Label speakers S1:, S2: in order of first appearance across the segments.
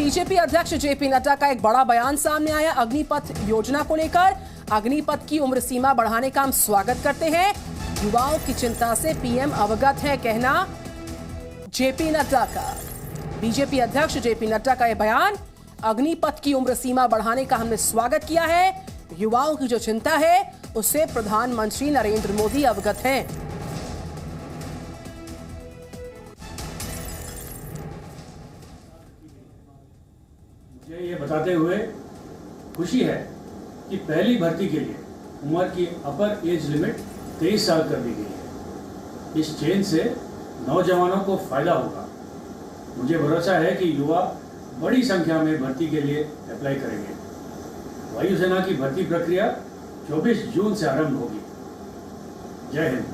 S1: BJP अध्यक्ष JP Nadda का एक बड़ा बयान सामने आया अग्निपथ योजना को लेकर। अग्निपथ की उम्र सीमा बढ़ाने का हम स्वागत करते हैं। युवाओं की चिंता से पीएम अवगत है, कहना जेपी नड्डा का। बीजेपी अध्यक्ष जेपी नड्डा का यह बयान, अग्निपथ की उम्र सीमा बढ़ाने का हमने स्वागत किया है। युवाओं की जो चिंता है उससे प्रधानमंत्री नरेंद्र मोदी अवगत हैं।
S2: मुझे ये बताते हुए खुशी है कि पहली भर्ती के लिए उम्र की अपर एज लिमिट 23 साल कर दी गई है। इस चेंज से नौजवानों को फायदा होगा। मुझे भरोसा है कि युवा बड़ी संख्या में भर्ती के लिए अप्लाई करेंगे। वायुसेना की भर्ती प्रक्रिया 24 जून से आरंभ होगी। जय हिंद।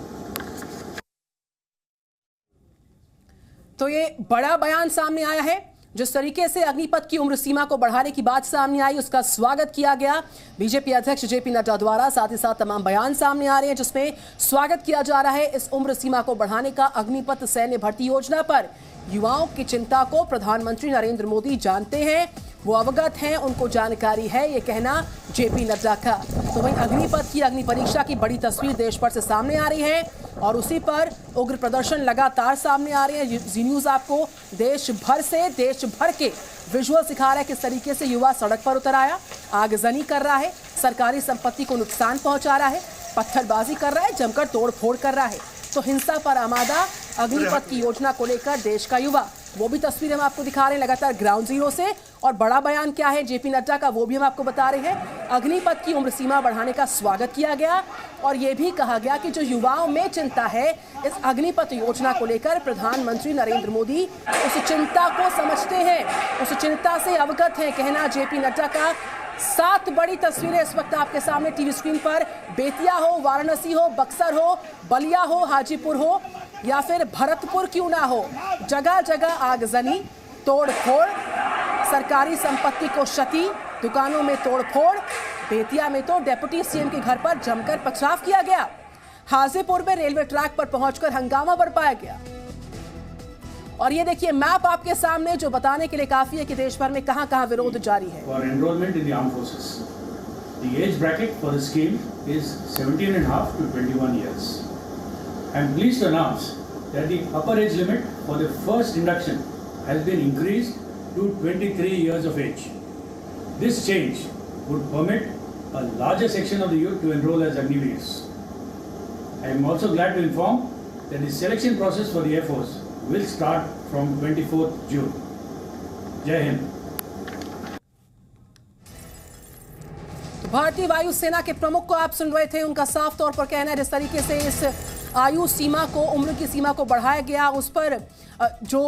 S1: तो ये बड़ा बयान सामने आया है। जिस तरीके से अग्निपथ की उम्र सीमा को बढ़ाने की बात सामने आई उसका स्वागत किया गया बीजेपी अध्यक्ष जेपी नड्डा द्वारा। साथ ही साथ तमाम बयान सामने आ रहे हैं जिसमें स्वागत किया जा रहा है इस उम्र सीमा को बढ़ाने का। अग्निपथ सैन्य भर्ती योजना पर युवाओं की चिंता को प्रधानमंत्री नरेंद्र मोदी जानते हैं, वो अवगत हैं, उनको जानकारी है, ये कहना जेपी नड्डा का। तो वहीं अग्निपथ की अग्नि परीक्षा की बड़ी तस्वीर देश भर से सामने आ रही है और उसी पर उग्र प्रदर्शन लगातार सामने आ रहे हैं। जी न्यूज़ आपको देश भर के विजुअल सिखा रहा है किस तरीके से युवा सड़क पर उतर आया, आगजनी कर रहा है, सरकारी संपत्ति को नुकसान पहुंचा रहा है, पत्थरबाजी कर रहा है, जमकर तोड़फोड़ कर रहा है। तो हिंसा पर आमादा अग्निपथ की योजना को लेकर देश का युवा, वो भी तस्वीर हम आपको दिखा रहे हैं लगातार ग्राउंड जीरो से। और बड़ा बयान क्या है जेपी नड्डा का, वो भी हम आपको बता रहे हैं। अग्निपथ की उम्र सीमा बढ़ाने का स्वागत किया गया और ये भी कहा गया कि जो युवाओं में चिंता है इस अग्निपथ योजना को लेकर, प्रधानमंत्री नरेंद्र मोदी उस चिंता को समझते हैं, उस चिंता से अवगत हैं, कहना जेपी नड्डा का। 7 बड़ी तस्वीरें इस वक्त आपके सामने टीवी स्क्रीन पर। बेतिया हो, वाराणसी हो, बक्सर हो, बलिया हो, हाजीपुर हो या फिर भरतपुर क्यों ना हो, जगह जगह आगजनी, तोड़फोड़, सरकारी संपत्ति को क्षति, दुकानों में तोड़फोड़। बेतिया में तो डिप्टी सीएम के घर पर जमकर पथराव किया गया। हाजीपुर में रेलवे ट्रैक पर पहुंचकर हंगामा बरपाया गया। और ये देखिए मैप आपके सामने जो बताने के लिए काफी है कि देश भर में कहां-कहां विरोध जारी है।
S2: For enrollment in the armed forces, the age bracket for the scheme is 17.5 to 21 years. I am pleased to announce that the upper age limit for the first induction has been increased to 23 years of age. This change would permit a larger section of the youth to enroll as Agniveers. I am also glad to inform that the selection process for the Air Force will start from 24th June. जय हिंद।
S1: तो भारतीय वायुसेना के प्रमुख को आप सुन रहे थे, उनका साफ तौर पर कहना है जिस तरीके से इस आयु सीमा को, उम्र की सीमा को बढ़ाया गया, उस पर जो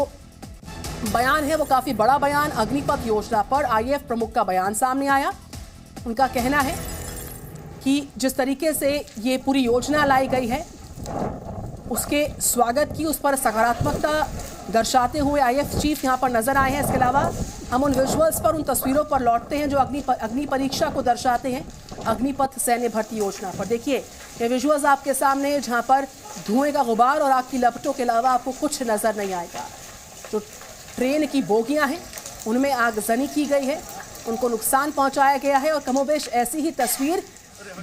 S1: बयान है वो काफी बड़ा बयान। अग्निपथ योजना पर आईएएफ प्रमुख का बयान सामने आया। उनका कहना है कि जिस तरीके से ये पूरी योजना लाई गई है उसके स्वागत की, उस पर सकारात्मकता दर्शाते हुए आईएएफ चीफ यहां पर नजर आए हैं। इसके अलावा हम उन विजुअल्स पर, उन तस्वीरों पर लौटते हैं जो अग्नि परीक्षा को दर्शाते हैं अग्निपथ सैन्य भर्ती योजना पर। देखिए ये विजुअल्स आपके सामने जहां पर धुएं का गुबार और आग की लपटों के अलावा आपको कुछ नजर नहीं आएगा। जो ट्रेन की बोगियां हैं उनमें आगजनी की गई है, उनको नुकसान पहुंचाया गया है। और कमोबेश ऐसी ही तस्वीर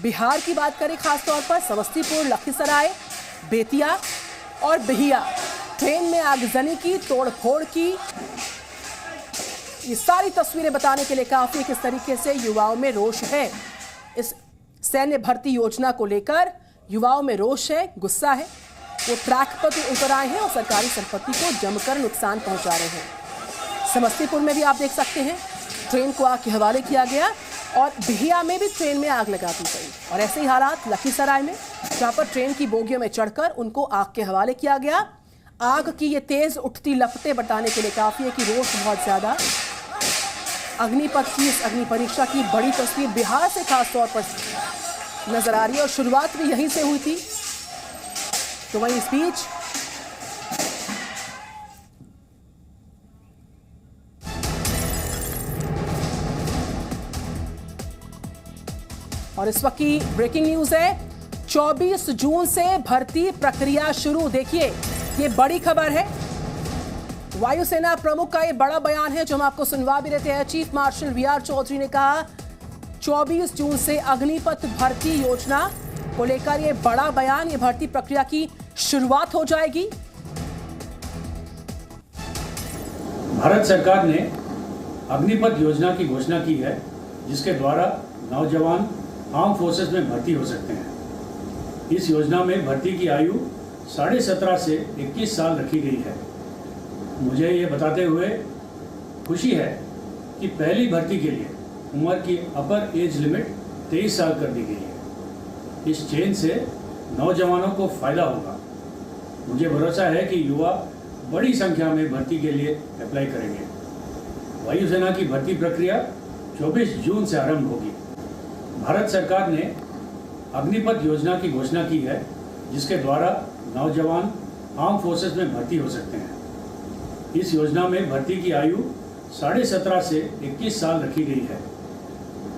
S1: बिहार की बात करें, खासतौर पर समस्तीपुर, लखीसराय, बेतिया और बिहिया, ट्रेन में आगजनी की, तोड़फोड़ की। ये सारी तस्वीरें बताने के लिए काफी है किस तरीके से युवाओं में रोष है। इस सैन्य भर्ती योजना को लेकर युवाओं में रोष है, गुस्सा है। वो ट्रैक पर उतर आए हैं और सरकारी संपत्ति को जमकर नुकसान पहुंचा रहे हैं। समस्तीपुर में भी आप देख सकते हैं ट्रेन को आग के हवाले किया गया और बिहिया में भी ट्रेन में आग लगा दी गई। और ऐसे ही हालात लखीसराय में, जहां पर ट्रेन की बोगियों में चढ़कर उनको आग के हवाले किया गया। आग की ये तेज उठती लपटें बताने के लिए काफी है कि रोष बहुत ज्यादा। अग्निपथ की इस अग्नि परीक्षा की बड़ी तस्वीर बिहार से खासतौर पर नजर आ रही है और शुरुआत भी यहीं से हुई थी। तो वहीं इस बीच और इस वक्त की ब्रेकिंग न्यूज है, 24 जून से भर्ती प्रक्रिया शुरू। देखिए ये बड़ी खबर है। वायुसेना प्रमुख का ये बड़ा बयान है जो हम आपको सुनवा भी देते हैं। चीफ मार्शल वीआर चौधरी ने कहा 24 जून से अग्निपथ भर्ती योजना को लेकर ये बड़ा बयान, ये भर्ती प्रक्रिया की शुरुआत हो जाएगी।
S2: भारत सरकार ने अग्निपथ योजना की घोषणा की है जिसके द्वारा नौजवान आर्म फोर्सेस में भर्ती हो सकते हैं। इस योजना में भर्ती की आयु 17.5 से 21 साल रखी गई है। मुझे ये बताते हुए खुशी है कि पहली भर्ती के लिए उम्र की अपर एज लिमिट 23 साल कर दी गई है। इस चेंज से नौजवानों को फायदा होगा। मुझे भरोसा है कि युवा बड़ी संख्या में भर्ती के लिए अप्लाई करेंगे। वायुसेना की भर्ती प्रक्रिया 24 जून से आरंभ होगी। भारत सरकार ने अग्निपथ योजना की घोषणा की है जिसके द्वारा नौजवान आर्म फोर्सेस में भर्ती हो सकते हैं। इस योजना में भर्ती की आयु 17.5 से 21 साल रखी गई है।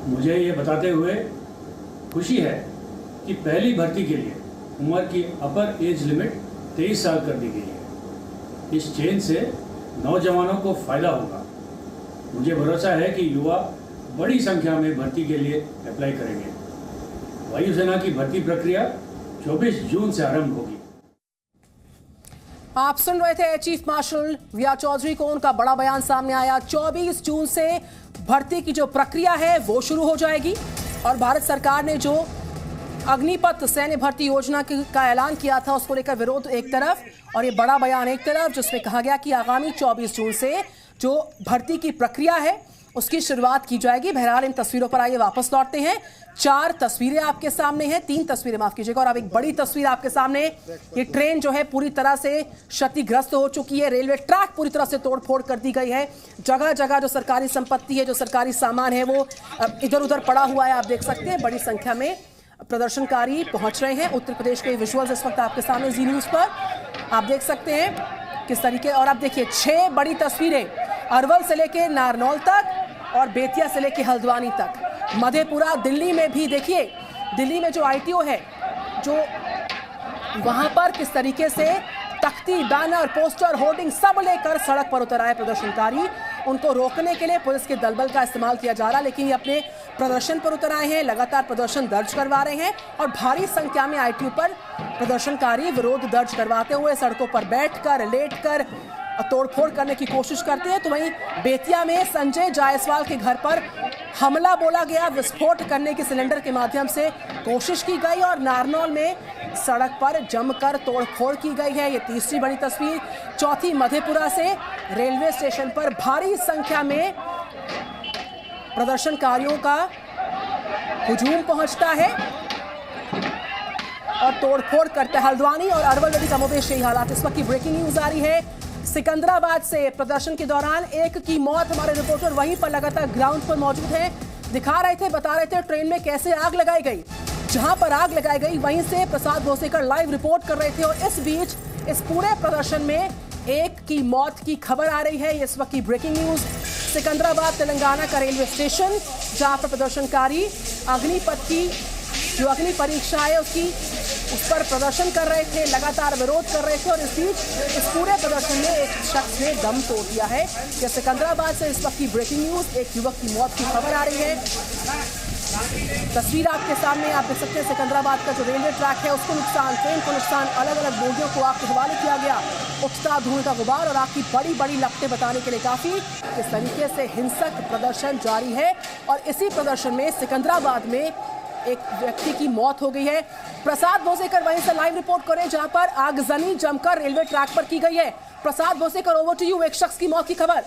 S2: मुझे ये बताते हुए खुशी है कि पहली भर्ती के लिए उम्र की अपर एज लिमिट 23 साल कर दी गई है। इस चेंज से नौजवानों को फायदा होगा। मुझे भरोसा है कि युवा बड़ी संख्या में भर्ती के लिए अप्लाई करेंगे। वायुसेना की भर्ती प्रक्रिया 24 जून से आरंभ होगी।
S1: आप सुन रहे थे चीफ मार्शल वीआर चौधरी को, उनका बड़ा बयान सामने आया। 24 जून से भर्ती की जो प्रक्रिया है वो शुरू हो जाएगी और भारत सरकार ने जो अग्निपथ सैन्य भर्ती योजना का ऐलान किया था उसको लेकर विरोध एक तरफ और ये बड़ा बयान एक तरफ, जिसमें कहा गया कि आगामी 24 जून से जो भर्ती की प्रक्रिया है उसकी शुरुआत की जाएगी। बहरहाल इन तस्वीरों पर आइए वापस लौटते हैं। 4 तस्वीरें आपके सामने हैं, 3 तस्वीरें माफ कीजिएगा, और अब एक बड़ी तस्वीर आपके सामने। ये ट्रेन जो है पूरी तरह से क्षतिग्रस्त हो चुकी है। रेलवे ट्रैक पूरी तरह से तोड़फोड़ कर दी गई है। जगह जगह जो सरकारी संपत्ति है, जो सरकारी सामान है वो इधर उधर पड़ा हुआ है। आप देख सकते हैं बड़ी संख्या में प्रदर्शनकारी पहुंच रहे हैं। उत्तर प्रदेश के विजुअल्स इस वक्त आपके सामने जी न्यूज पर आप देख सकते हैं किस तरीके। और आप देखिए 6 बड़ी तस्वीरें, अरवल से लेके नारनौल तक और बेतिया से लेके हल्द्वानी तक। मधेपुरा दिल्ली में भी देखिए, दिल्ली में जो आईटीओ है जो वहां पर किस तरीके से तख्ती, बैनर, पोस्टर, होर्डिंग सब लेकर सड़क पर उतर आए प्रदर्शनकारी। उनको रोकने के लिए पुलिस के दलबल का इस्तेमाल किया जा रहा है, लेकिन ये अपने प्रदर्शन पर उतर आए हैं, लगातार प्रदर्शन दर्ज करवा रहे हैं और भारी संख्या में आईटीओ पर प्रदर्शनकारी विरोध दर्ज करवाते हुए सड़कों पर बैठकर, लेटकर तोड़फोड़ करने की कोशिश करते हैं। तो वहीं बेतिया में संजय जायसवाल के घर पर हमला बोला गया, विस्फोट करने की सिलेंडर के माध्यम से कोशिश की गई और नारनौल में सड़क पर जमकर तोड़फोड़ की गई है। ये तीसरी बड़ी तस्वीर। चौथी मधेपुरा से रेलवे स्टेशन पर भारी संख्या में प्रदर्शनकारियों का हुजूम पहुंचता है और तोड़फोड़ करते हैं। हल्द्वानी और अरवल में भी कमोबेश यही हालात। इस वक्त की ब्रेकिंग न्यूज आ रही है सिकंदराबाद से। प्रदर्शन के दौरान एक की मौत। हमारे रिपोर्टर वहीं पर लगातार ग्राउंड पर मौजूद हैं, दिखा रहे थे, बता रहे थे ट्रेन में कैसे आग लगाई गई। जहां पर आग लगाई गई वहीं से प्रसाद भोसेकर लाइव रिपोर्ट कर रहे थे और इस बीच इस पूरे प्रदर्शन में एक की मौत की खबर आ रही है। इस वक्त की ब्रेकिंग न्यूज। सिकंदराबाद तेलंगाना का रेलवे स्टेशन जहां पर प्रदर्शनकारी अग्निपथ की जो अग्नि परीक्षा है उस पर प्रदर्शन कर रहे थे, लगातार विरोध कर रहे थे और इस बीच इस पूरे प्रदर्शन में एक शख्स ने दम तोड़ दिया है। कि सिकंदराबाद से इस वक्त की ब्रेकिंग न्यूज, एक युवक की मौत की खबर आ रही है। तस्वीर आपके सामने आप देख सकते हैं। सिकंदराबाद का जो रेलवे ट्रैक है उसको नुकसान, ट्रेन को नुकसान, अलग अलग बोगियों को आग के हवाले किया गया। उठता धुएं का गुबार और आग की बड़ी बड़ी लपटें बताने के लिए काफी इस तरीके से हिंसक प्रदर्शन जारी है। और इसी प्रदर्शन में सिकंदराबाद में एक व्यक्ति की मौत हो गई है। प्रसाद भोसेकर वहीं से लाइव रिपोर्ट करें जहां पर आगजनी जमकर रेलवे ट्रैक पर की गई है। प्रसाद भोसेकर, ओवर टू यू। एक शख्स की मौत की खबर।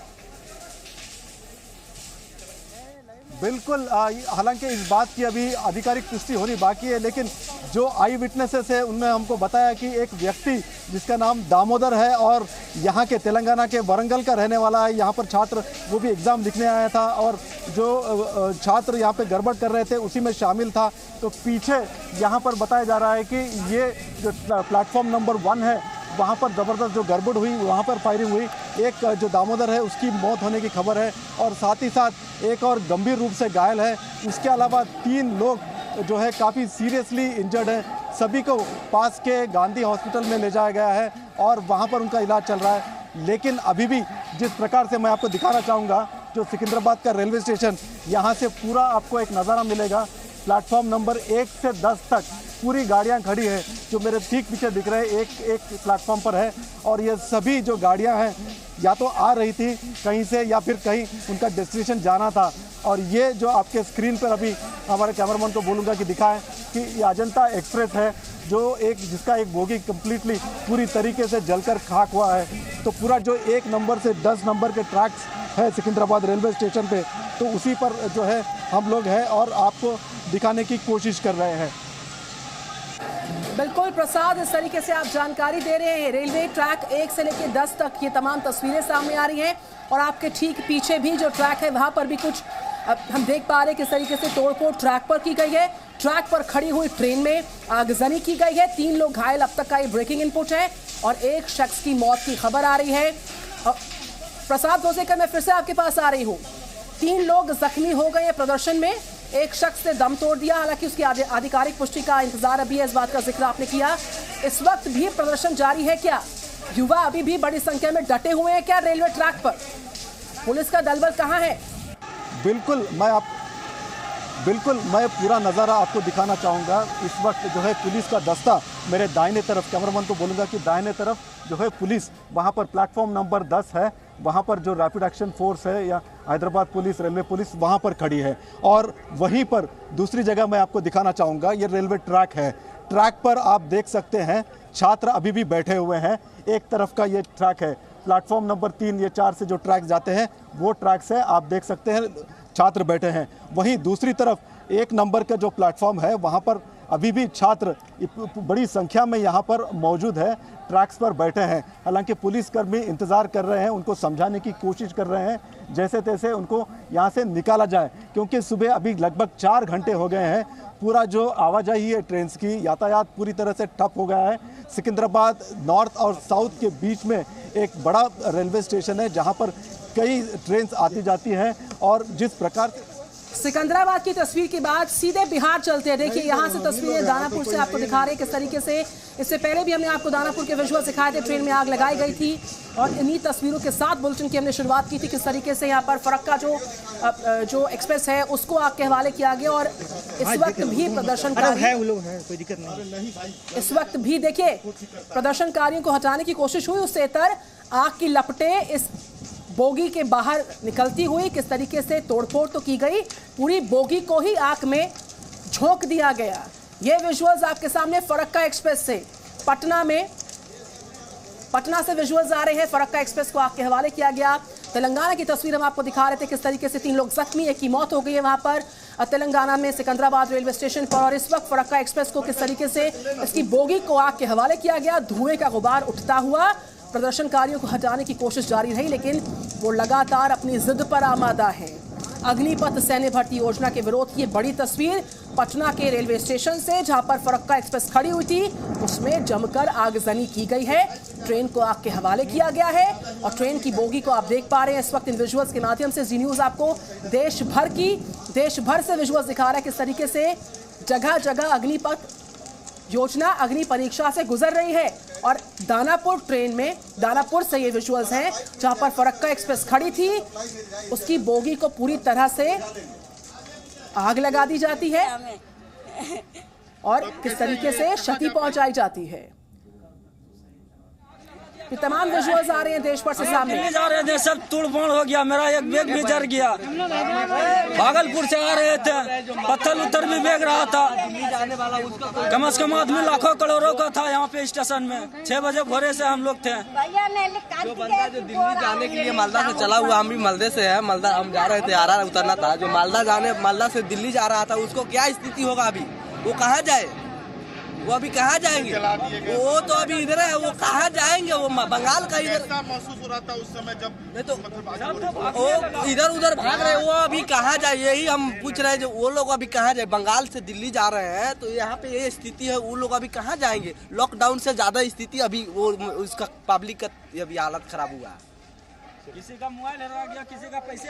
S3: बिल्कुल, हालांकि इस बात की अभी आधिकारिक पुष्टि होनी बाकी है, लेकिन जो आई विटनेसेस है उनने हमको बताया कि एक व्यक्ति जिसका नाम दामोदर है और यहाँ के तेलंगाना के वरंगल का रहने वाला है, यहाँ पर छात्र वो भी एग्ज़ाम लिखने आया था और जो छात्र यहाँ पे गड़बड़ कर रहे थे उसी में शामिल था। तो पीछे यहाँ पर बताया जा रहा है कि ये जो प्लेटफॉर्म नंबर 1 है वहाँ पर ज़बरदस्त जो गड़बड़ हुई, वहाँ पर फायरिंग हुई। एक जो दामोदर है उसकी मौत होने की खबर है और साथ ही साथ एक और गंभीर रूप से घायल है। इसके अलावा 3 लोग जो है काफ़ी सीरियसली इंजर्ड है। सभी को पास के गांधी हॉस्पिटल में ले जाया गया है और वहाँ पर उनका इलाज चल रहा है। लेकिन अभी भी जिस प्रकार से मैं आपको दिखाना चाहूँगा, जो सिकंदराबाद का रेलवे स्टेशन, यहाँ से पूरा आपको एक नज़ारा मिलेगा। प्लेटफॉर्म नंबर 1 से 10 तक पूरी गाड़ियाँ खड़ी हैं, जो मेरे ठीक पीछे दिख रहे हैं एक प्लेटफॉर्म पर है। और ये सभी जो गाड़ियाँ हैं या तो आ रही थी कहीं से या फिर कहीं उनका डेस्टिनेशन जाना था। और ये जो आपके स्क्रीन पर अभी हमारे कैमरामैन को बोलूँगा कि दिखाएं कि ये अजंता एक्सप्रेस है, जो जिसका एक बोगी कम्प्लीटली पूरी तरीके से जलकर खाक हुआ है। तो पूरा जो 1 नंबर से 10 नंबर के ट्रैक्स है सिकंदराबाद रेलवे स्टेशन पे, तो उसी पर जो है हम लोग हैं और आपको दिखाने की कोशिश कर रहे हैं।
S1: बिल्कुल प्रसाद, इस तरीके से आप जानकारी दे रहे हैं। रेलवे ट्रैक 1 से लेकर 10 तक ये तमाम तस्वीरें सामने आ रही हैं और आपके ठीक पीछे भी जो ट्रैक है वहां पर भी कुछ हम देख पा रहे हैं किस तरीके से तोड़फोड़ ट्रैक पर की गई है। ट्रैक पर खड़ी हुई ट्रेन में आगजनी की गई है। 3 लोग घायल अब तक का ये ब्रेकिंग इनपुट है और एक शख्स की मौत की खबर आ रही है। प्रसाद भोसेकर, मैं फिर से आपके पास आ रही हूँ। 3 लोग जख्मी हो गए प्रदर्शन में, एक शख्स ने दम तोड़ दिया, हालांकि उसकी आधिकारिक पुष्टि का इंतजार अभी है। इस बात का जिक्र आपने किया। इस वक्त भी प्रदर्शन जारी है क्या? युवा अभी भी बड़ी संख्या में डटे हुए हैं क्या रेलवे ट्रैक पर? पुलिस का दलबल कहाँ है?
S3: बिल्कुल मैं पूरा नज़ारा आपको दिखाना चाहूँगा। इस वक्त जो है पुलिस का दस्ता मेरे दाहिने तरफ, कैमरामैन को बोलूँगा कि दाहिने तरफ जो है पुलिस, वहाँ पर प्लेटफॉर्म नंबर 10 है, वहाँ पर जो रैपिड एक्शन फोर्स है या हैदराबाद पुलिस, रेलवे पुलिस वहाँ पर खड़ी है। और वहीं पर दूसरी जगह मैं आपको दिखाना चाहूँगा, ये रेलवे ट्रैक है। ट्रैक पर आप देख सकते हैं छात्र अभी भी बैठे हुए हैं। एक तरफ का ये ट्रैक है, प्लेटफॉर्म नंबर 3 या 4 से जो ट्रैक जाते हैं वो ट्रैक से आप देख सकते हैं छात्र बैठे हैं। वहीं दूसरी तरफ 1 नंबर का जो प्लेटफॉर्म है वहाँ पर अभी भी छात्र बड़ी संख्या में यहाँ पर मौजूद है, ट्रैक्स पर बैठे हैं। हालांकि पुलिसकर्मी इंतज़ार कर रहे हैं, उनको समझाने की कोशिश कर रहे हैं जैसे तैसे उनको यहाँ से निकाला जाए, क्योंकि सुबह अभी लगभग 4 घंटे हो गए हैं। पूरा जो आवाजाही है ट्रेन की, यातायात पूरी तरह से ठप हो गया है। सिकंदराबाद नॉर्थ और साउथ के बीच में एक बड़ा रेलवे स्टेशन है जहाँ पर कई ट्रेन आती जाती हैं। और जिस प्रकार
S1: सिकंदराबाद की तस्वीर के बाद सीधे बिहार चलते हैं। देखिए यहाँ से तस्वीरें दानापुर से आपको दिखा रहे हैं किस तरीके से, इससे पहले भी हमने आपको दानापुर के विजुअल दिखाए थे, ट्रेन में आग लगाई गई थी और इन्हीं तस्वीरों के साथ बुलेटिन की हमने शुरुआत की थी। किस तरीके से यहाँ पर फरक्का जो एक्सप्रेस है उसको आग के हवाले किया गया और इस वक्त भी इस वक्त भी देखिए प्रदर्शनकारियों को हटाने की कोशिश हुई, उससे इतर आग की लपटें इस बोगी के बाहर निकलती हुई किस तरीके से तोड़फोड़ तो की गई, पूरी बोगी को ही आग में झोंक दिया गया। ये विजुअल्स आपके सामने फरक्का एक्सप्रेस से पटना से विजुअल्स आ रहे हैं। फरक्का एक्सप्रेस को आग के हवाले किया गया। तेलंगाना की तस्वीर हम आपको दिखा रहे थे किस तरीके से 3 लोग जख्मी, एक की मौत हो गई है वहां पर तेलंगाना में सिकंदराबाद रेलवे स्टेशन पर। और इस वक्त फरक्का एक्सप्रेस को किस तरीके से इसकी बोगी को आग के हवाले किया गया। धुएं का गुबार उठता हुआ प्रदर्शनकारियों को हटाने की कोशिश जारी रही, लेकिन वो लगातार अपनी जिद पर आमादा है। अग्निपथ सैन्य भर्ती योजना के विरोध की बड़ी तस्वीर पटना के रेलवे स्टेशन से, जहां पर फरक्का एक्सप्रेस खड़ी हुई थी, उसमें जमकर आगजनी की गई है। ट्रेन को आग के हवाले किया गया है और ट्रेन की बोगी को आप देख पा रहे हैं इस वक्त इन विजुअल्स के माध्यम से। जी न्यूज़ आपको देश भर से विजुअल्स दिखा रहा है किस तरीके से जगह जगह अग्निपथ योजना अग्नि परीक्षा से गुजर रही है। और दानापुर ट्रेन में, दानापुर से ये विजुअल्स हैं जहां पर फरक्का एक्सप्रेस खड़ी थी, उसकी बोगी को पूरी तरह से आग लगा दी जाती है और किस तरीके से क्षति पहुंचाई जाती है। ये तमाम विजुअल्स आ रहे हैं देश भर से सामने।
S4: जा रहे थे, सब तोड़फोड़ हो गया, मेरा एक बैग भी जल गया। भागलपुर से आ रहे थे, पत्थर उत्तर भी बेग रहा था। कम से कम आदमी लाखों करोड़ों का था यहाँ पे स्टेशन में। 6 बजे भोरे से हम लोग थे।
S5: जो बंदा जो दिल्ली जाने के लिए मालदा से चला हुआ, हम भी मालदे से है, मालदा हम जा रहे थे, आरा उतरना था। जो मालदा से दिल्ली जा रहा था, उसको क्या स्थिति होगा अभी? वो कहाँ जाए? वो अभी कहाँ जाएंगे? वो तो अभी इधर है, वो कहाँ जाएंगे? वो बंगाल का इधर
S6: महसूस हो रहा था उस समय जब
S5: नहीं तो वो इधर उधर भाग रहे, वो अभी कहाँ जाए? यही हम पूछ रहे हैं, जो वो लोग अभी कहाँ जाए? बंगाल से दिल्ली जा रहे हैं तो यहाँ पे ये स्थिति है, वो लोग अभी कहाँ जाएंगे? लॉकडाउन से ज्यादा स्थिति अभी वो उसका पब्लिक का अभी हालत खराब हुआ है।
S4: किसी का मोबाइल हरा गया, किसी का पैसे।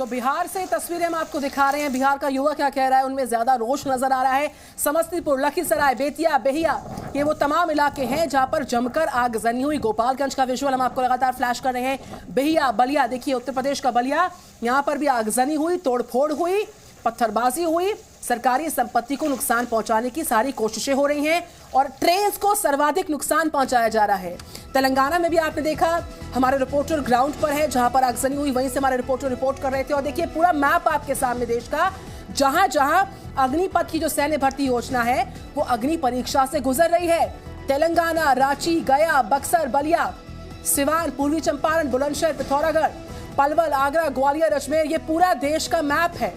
S1: तो बिहार से तस्वीरें हम आपको दिखा रहे हैं। बिहार का युवा क्या कह रहा है, उनमें ज्यादा रोष नजर आ रहा है। समस्तीपुर, लखीसराय, बेतिया, बेहिया, ये वो तमाम इलाके हैं जहां पर जमकर आगजनी हुई। गोपालगंज का विजुअल हम आपको लगातार फ्लैश कर रहे हैं। बेहिया, बलिया, देखिए उत्तर प्रदेश का बलिया, यहां पर भी आगजनी हुई, तोड़फोड़ हुई, पत्थरबाजी हुई, सरकारी संपत्ति को नुकसान पहुंचाने की सारी कोशिशें हो रही हैं और ट्रेन को सर्वाधिक नुकसान पहुंचाया जा रहा है। तेलंगाना में भी आपने देखा, हमारे रिपोर्टर ग्राउंड पर है, जहां पर आगजनी हुई वहीं से हमारे रिपोर्टर रिपोर्ट कर रहे थे। और देखिए पूरा मैप आपके सामने देश का, जहां जहां अग्निपथ की जो सैन्य भर्ती योजना है वो अग्नि परीक्षा से गुजर रही है। तेलंगाना, रांची, गया, बक्सर, बलिया, सिवान, पूर्वी चंपारण, बुलंदशहर, पिथौरागढ़, पलवल, आगरा, ग्वालियर, अजमेर, ये पूरा देश का मैप है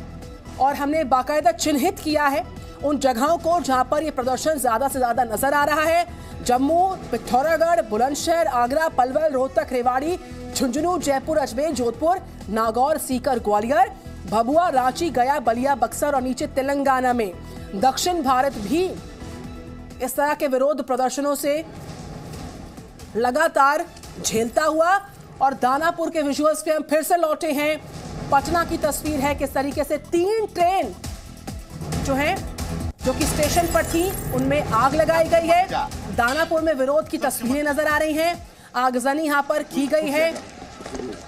S1: और हमने बाकायदा चिन्हित किया है उन जगहों को जहां पर ये प्रदर्शन ज्यादा से ज्यादा नजर आ रहा है। जम्मू, पिथौरागढ़, बुलंदशहर, आगरा, पलवल, रोहतक, रेवाड़ी, झुंझुनू, जयपुर, अजमेर, जोधपुर, नागौर, सीकर, ग्वालियर, भभुआ, रांची, गया, बलिया, बक्सर और नीचे तेलंगाना में। दक्षिण भारत भी इस तरह के विरोध प्रदर्शनों से लगातार झेलता हुआ। और दानापुर के विजुअल्स पे हम फिर से लौटे हैं। पटना की तस्वीर है, किस तरीके से 3 ट्रेन जो है जो कि स्टेशन पर थी उनमें आग लगाई गई है। दानापुर में विरोध की तस्वीरें नजर आ रही हैं। आगजनी यहां पर की गई है,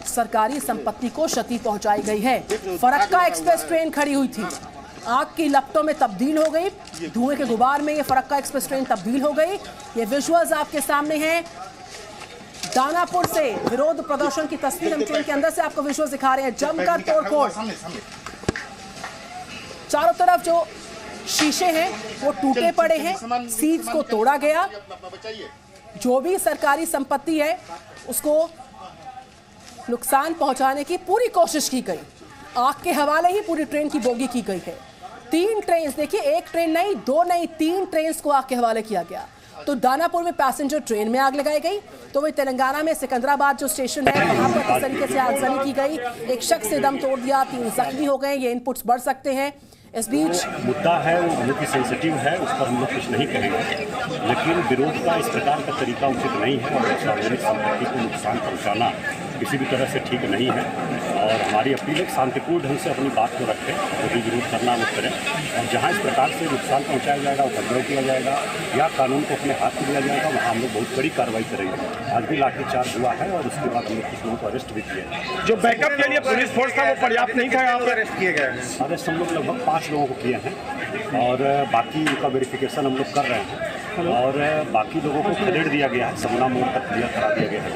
S1: सरकारी संपत्ति को क्षति पहुंचाई गई है। फरक्का एक्सप्रेस ट्रेन खड़ी हुई थी, आग की लपटों में तब्दील हो गई, धुएं के गुबार में ये फरक्का एक्सप्रेस ट्रेन तब्दील हो गई। ये विजुअल्स आपके सामने हैं। दानापुर से विरोध प्रदर्शन की तस्वीर हम ट्रेन के अंदर से आपको विजुअल्स दिखा रहे हैं। जमकर तोड़फोड़, चारों तरफ जो शीशे हैं वो टूटे पड़े हैं, सीट्स को तोड़ा गया, जो भी सरकारी संपत्ति है उसको नुकसान पहुंचाने की पूरी कोशिश की गई। आग के हवाले ही पूरी ट्रेन की बोगी की गई है। 3 ट्रेन, देखिए एक ट्रेन नहीं, 2 नहीं, 3 ट्रेन को आग के हवाले किया गया। तो दानापुर में पैसेंजर ट्रेन में आग लगाई गई, तो वही तेलंगाना में सिकंदराबाद जो स्टेशन है वहां पर किस तरीके से आगजनी की गई। एक शख्स से दम तोड़ दिया, 3 जख्मी हो गए। ये इनपुट्स बढ़ सकते हैं। इस बीच
S7: मुद्दा है वो बहुत ही सेंसिटिव है, उस पर हम लोग कुछ नहीं कहेंगे, लेकिन विरोध का इस प्रकार का तरीका उचित नहीं है और सार्वजनिक संपत्ति को नुकसान पहुंचाना किसी भी तरह से ठीक नहीं है। और हमारी अपील है शांतिपूर्ण ढंग से अपनी बात को रखें, जो भी विरोध करना वो करें। और जहाँ इस प्रकार से नुकसान पहुँचाया जाएगा, उपद्रव किया जाएगा या कानून को अपने हाथ में लिया जाएगा, वहाँ हम लोग बहुत बड़ी कार्रवाई करेंगे। आज भी लाठीचार्ज हुआ है और उसके बाद हम लोग कुछ लोगों को अरेस्ट भी किए।
S8: जो बैकअप के लिए पुलिस फोर्स था वो पर्याप्त नहीं था, यहाँ पर अरेस्ट किए गए।
S7: अरेस्ट हम लोग लगभग 5 लोगों को किए हैं और बाकी उनका वेरिफिकेशन हम लोग कर रहे हैं और बाकी लोगों को खदेड़ दिया गया है, समना मोड़ तक क्लियर करा दिया गया है।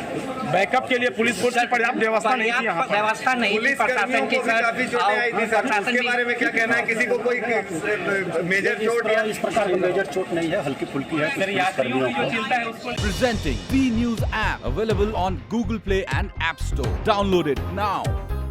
S8: बैकअप के लिए पुलिस फोर्स की पर्याप्त व्यवस्था नहीं थी, यहाँ पर
S9: व्यवस्था नहीं थी। प्रशासन की
S8: इसके बारे में क्या कहना है? किसी को कोई मेजर चोट या
S7: इस प्रकार की मेजर चोट नहीं है, हल्की फुल्की है कर्मियों को।
S10: Presenting B News app available on Google Play and App Store. Download it now.